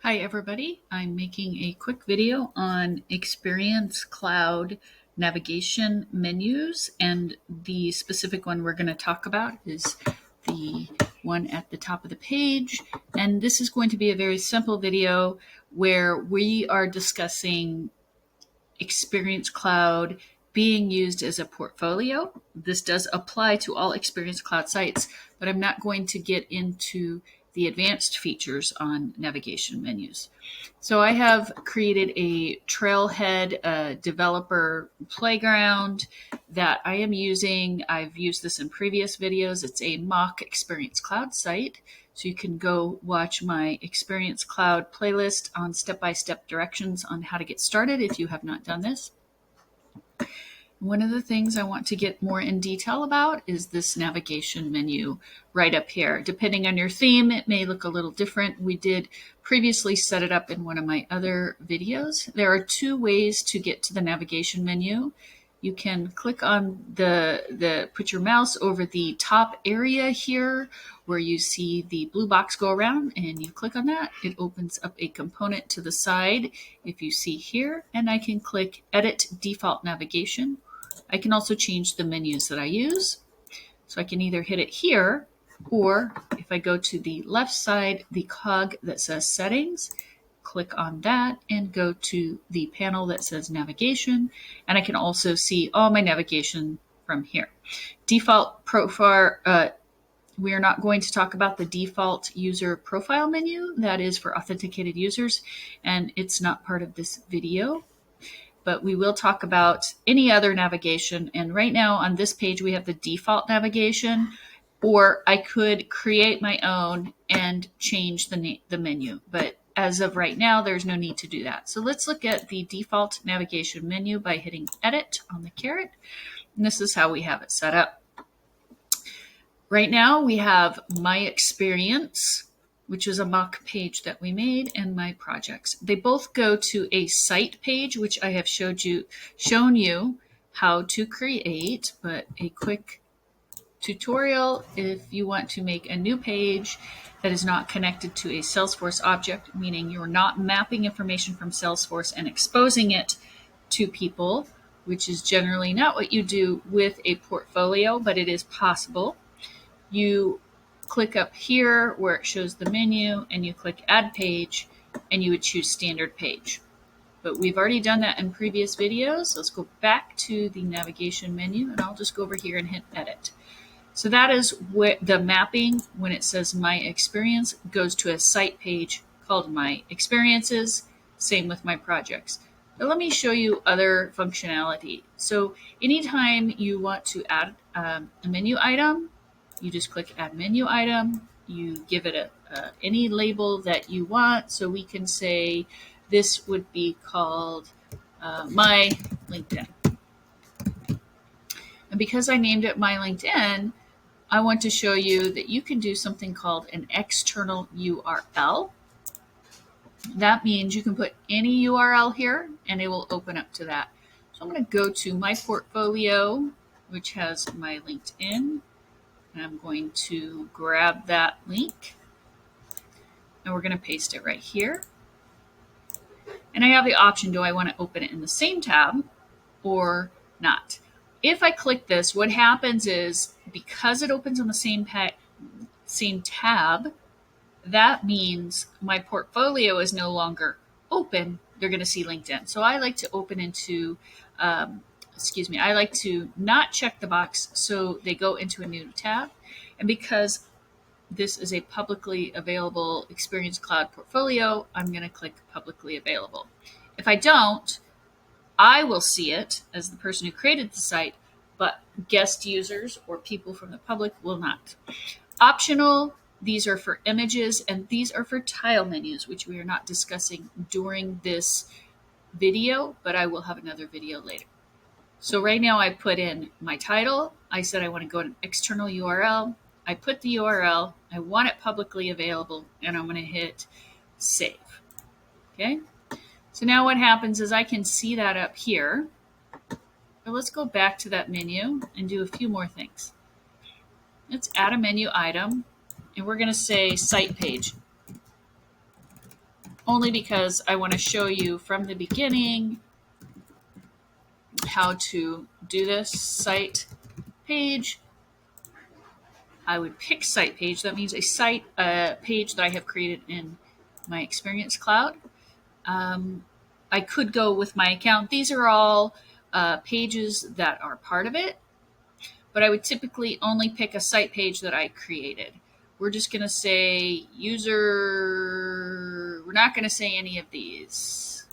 Hi everybody, I'm making a quick video on Experience Cloud navigation menus, and the specific one we're going to talk about is the one at the top of the page. And this is going to be a very simple video where we are discussing Experience Cloud being used as a portfolio. This does apply to all Experience Cloud sites, but I'm not going to get into the advanced features on navigation menus. So I have created a Trailhead developer playground that I am using. I've used this in previous videos. It's a mock Experience Cloud site. So you can go watch my Experience Cloud playlist on step-by-step directions on how to get started if you have not done this. One of the things I want to get more in detail about is this navigation menu right up here. Depending on your theme, it may look a little different. We did previously set it up in one of my other videos. There are two ways to get to the navigation menu. You can click on put your mouse over the top area here where you see the blue box go around, and you click on that. It opens up a component to the side if you see here, and I can click Edit Default Navigation. I can also change the menus that I use. So I can either hit it here, or if I go to the left side, the cog that says Settings, click on that and go to the panel that says Navigation. And I can also see all my navigation from here. Default profile, we are not going to talk about the default user profile menu. That is for authenticated users, and it's not part of this video. But we will talk about any other navigation. And right now on this page, we have the default navigation, or I could create my own and change the menu. But as of right now, there's no need to do that. So let's look at the default navigation menu by hitting Edit on the caret. And this is how we have it set up. Right now we have My Experience, which is a mock page that we made, and My Projects. They both go to a site page, which I have shown you how to create, but a quick tutorial if you want to make a new page that is not connected to a Salesforce object, meaning you're not mapping information from Salesforce and exposing it to people, which is generally not what you do with a portfolio, but it is possible. You click up here where it shows the menu, and you click Add Page, and you would choose Standard Page. But we've already done that in previous videos. Let's go back to the navigation menu, and I'll just go over here and hit Edit. So that is what the mapping, when it says My Experience, goes to a site page called My Experiences. Same with My Projects. But let me show you other functionality. So anytime you want to add a menu item, you just click Add Menu Item. You give it any label that you want. So we can say this would be called My LinkedIn. And because I named it My LinkedIn, I want to show you that you can do something called an external URL. That means you can put any URL here and it will open up to that. So I'm going to go to my portfolio, which has my LinkedIn. And I'm going to grab that link and we're going to paste it right here. And I have the option, do I want to open it in the same tab or not? If I click this, what happens is, because it opens on the same tab, that means my portfolio is no longer open. They're going to see LinkedIn. So I like to open into, I like to not check the box so they go into a new tab. And because this is a publicly available Experience Cloud portfolio, I'm going to click Publicly Available. If I don't, I will see it as the person who created the site, but guest users or people from the public will not. Optional, these are for images, and these are for tile menus, which we are not discussing during this video, but I will have another video later. So right now I put in my title. I said I want to go to an external URL. I put the URL. I want it publicly available, and I'm going to hit Save. Okay. So now what happens is I can see that up here. But let's go back to that menu and do a few more things. Let's add a menu item, and we're going to say Site Page. only because I want to show you from the beginning how to do this. Site page. I would pick site page. That means a site page that I have created in my Experience Cloud. I could go with my account. These are all pages that are part of it, but I would typically only pick a site page that I created. We're just going to say user, we're not going to say any of these.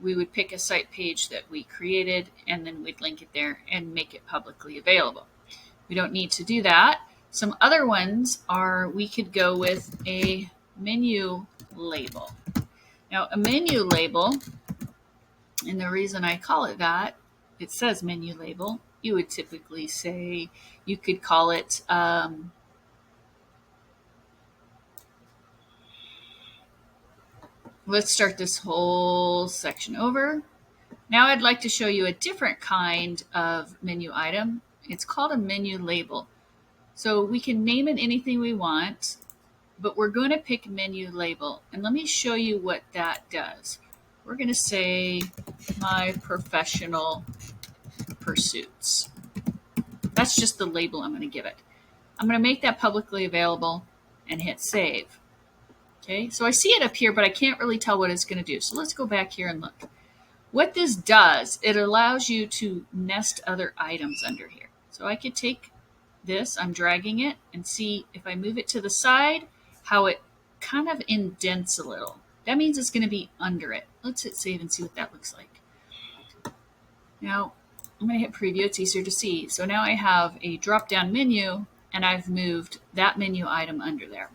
We would pick a site page that we created, and then we'd link it there and make it publicly available. We don't need to do that. Some other ones are, we could go with a menu label. Now, a menu label, and the reason I call it that, it says menu label. You would typically say, you could call it, let's start this whole section over. Now I'd like to show you a different kind of menu item. It's called a menu label. So we can name it anything we want, but we're going to pick menu label. And let me show you what that does. We're going to say my professional pursuits. That's just the label I'm going to give it. I'm going to make that publicly available and hit save. Okay, so I see it up here, but I can't really tell what it's going to do. So let's go back here and look. What this does, it allows you to nest other items under here. So I could take this, I'm dragging it, and see if I move it to the side, how it kind of indents a little. That means it's going to be under it. Let's hit save and see what that looks like. Now, I'm going to hit preview. It's easier to see. So now I have a drop-down menu, and I've moved that menu item under there.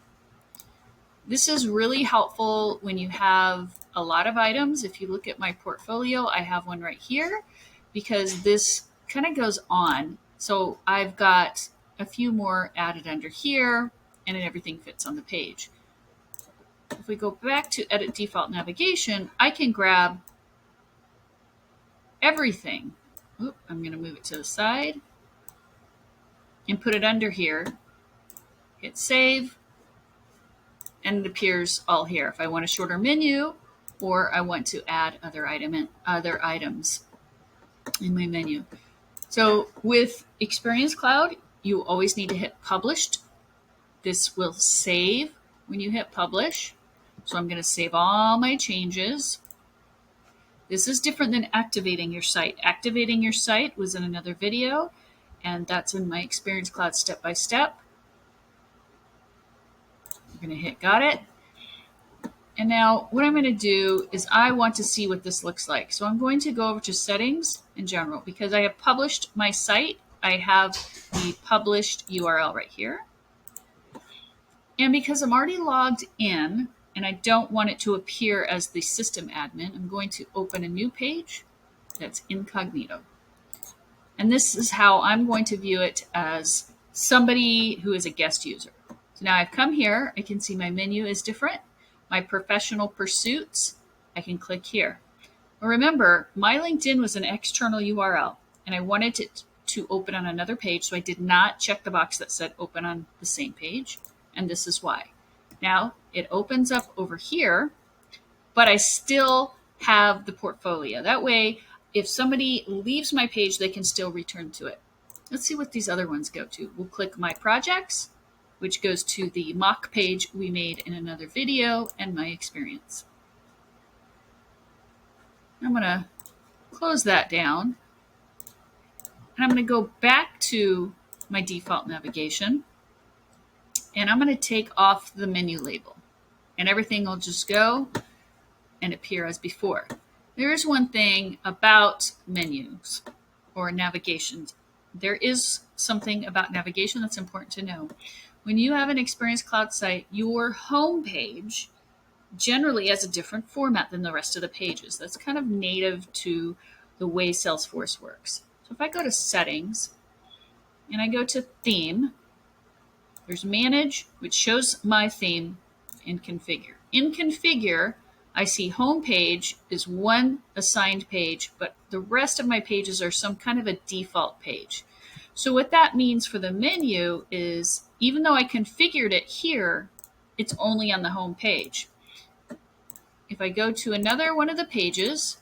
This is really helpful when you have a lot of items. If you look at my portfolio, I have one right here because this kind of goes on. So I've got a few more added under here, and then everything fits on the page. If we go back to edit default navigation, I can grab everything. Oop, I'm going to move it to the side and put it under here. Hit save, and it appears all here. If I want a shorter menu, or I want to add other items in my menu. So with Experience Cloud, you always need to hit published. This will save when you hit publish. So I'm going to save all my changes. This is different than activating your site. Activating your site was in another video, and that's in my Experience Cloud step-by-step. I'm going to hit got it. And now what I'm going to do is I want to see what this looks like. So I'm going to go over to settings in general because I have published my site. I have the published URL right here. And because I'm already logged in and I don't want it to appear as the system admin, I'm going to open a new page that's incognito. And this is how I'm going to view it as somebody who is a guest user. So now I've come here, I can see my menu is different. My professional pursuits, I can click here. Well, remember, my LinkedIn was an external URL, and I wanted it to open on another page, so I did not check the box that said open on the same page, and this is why. Now, it opens up over here, but I still have the portfolio. That way, if somebody leaves my page, they can still return to it. Let's see what these other ones go to. We'll click My Projects, which goes to the mock page we made in another video, and My Experience. I'm going to close that down, and I'm going to go back to my default navigation, and I'm going to take off the menu label, and everything will just go and appear as before. There is one thing about menus or navigations. There is something about navigation that's important to know. When you have an Experience Cloud site, your home page generally has a different format than the rest of the pages. That's kind of native to the way Salesforce works. So if I go to Settings and I go to Theme, there's Manage, which shows my theme, and Configure. In Configure, I see Home Page is one assigned page, but the rest of my pages are some kind of a default page. So what that means for the menu is, even though I configured it here, it's only on the home page. if I go to another one of the pages,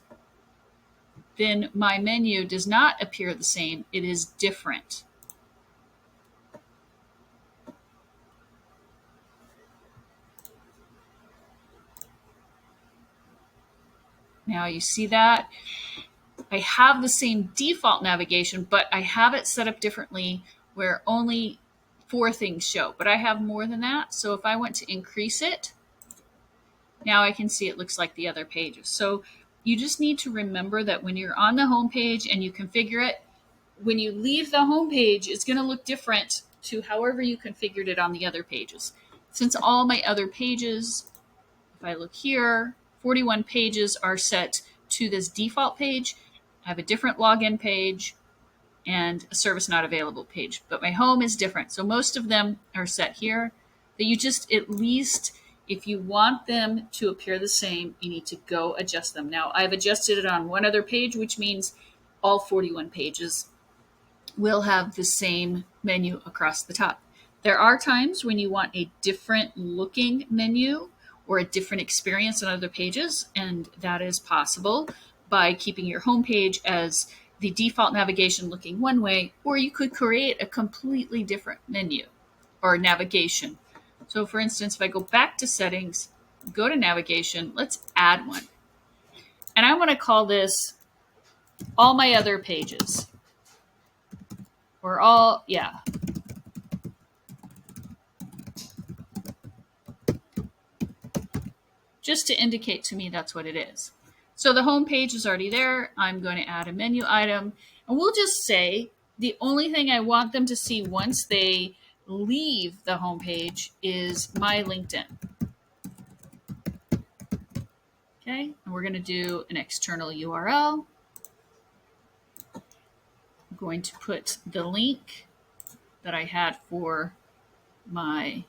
then my menu does not appear the same. It is different. Now you see that? I have the same default navigation, but I have it set up differently where only 4 things show. But I have more than that. So if I want to increase it, now I can see it looks like the other pages. So you just need to remember that when you're on the home page and you configure it, when you leave the home page, it's going to look different to however you configured it on the other pages. Since all my other pages, if I look here, 41 pages are set to this default page. I have a different login page and a service not available page, but my home is different. So most of them are set here. That you just, at least, if you want them to appear the same, you need to go adjust them. Now, I've adjusted it on one other page, which means all 41 pages will have the same menu across the top. There are times when you want a different looking menu or a different experience on other pages, and that is possible by keeping your home page as the default navigation looking one way, or you could create a completely different menu or navigation. So for instance, if I go back to settings, go to navigation, let's add one. And I want to call this all my other pages. Or all, yeah. Just to indicate to me that's what it is. So the home page is already there. I'm going to add a menu item. And we'll just say the only thing I want them to see once they leave the home page is my LinkedIn. Okay, and we're going to do an external URL. I'm going to put the link that I had for my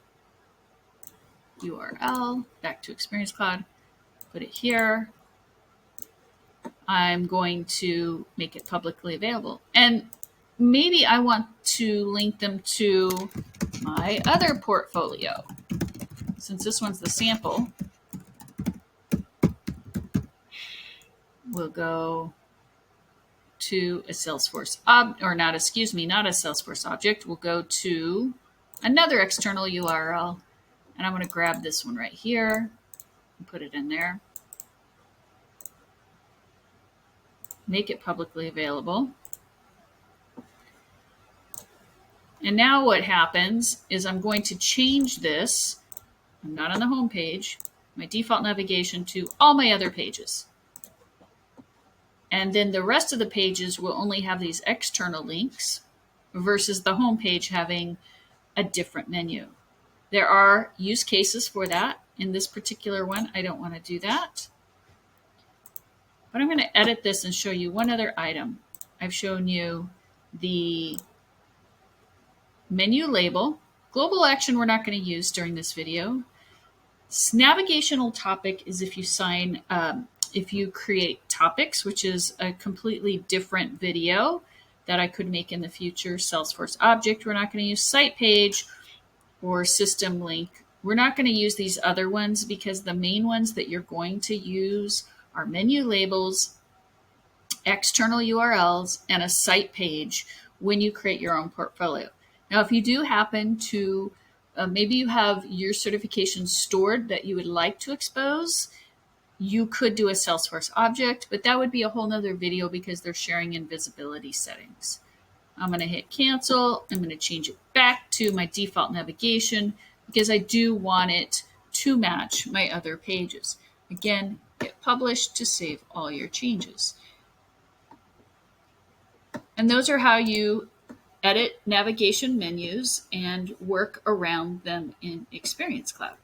URL back to Experience Cloud, put it here. I'm going to make it publicly available. And maybe I want to link them to my other portfolio. Since this one's the sample, we'll go to a Salesforce not a Salesforce object. We'll go to another external URL, and I'm going to grab this one right here and put it in there. Make it publicly available. And now what happens is I'm going to change this. I'm not on the home page, my default navigation to all my other pages. And then the rest of the pages will only have these external links versus the home page having a different menu. There are use cases for that. In this particular one, I don't want to do that. But I'm going to edit this and show you one other item. I've shown you the menu label. Global action we're not going to use during this video. Navigational topic is if you create topics, which is a completely different video that I could make in the future. Salesforce object, we're not going to use site page or system link. We're not going to use these other ones because the main ones that you're going to use are menu labels, external URLs, and a site page when you create your own portfolio. Now, if you do happen to, maybe you have your certifications stored that you would like to expose, you could do a Salesforce object, but that would be a whole nother video because they're sharing in visibility settings. I'm going to hit cancel. I'm going to change it back to my default navigation because I do want it to match my other pages. Again, hit publish to save all your changes. And those are how you edit navigation menus and work around them in Experience Cloud.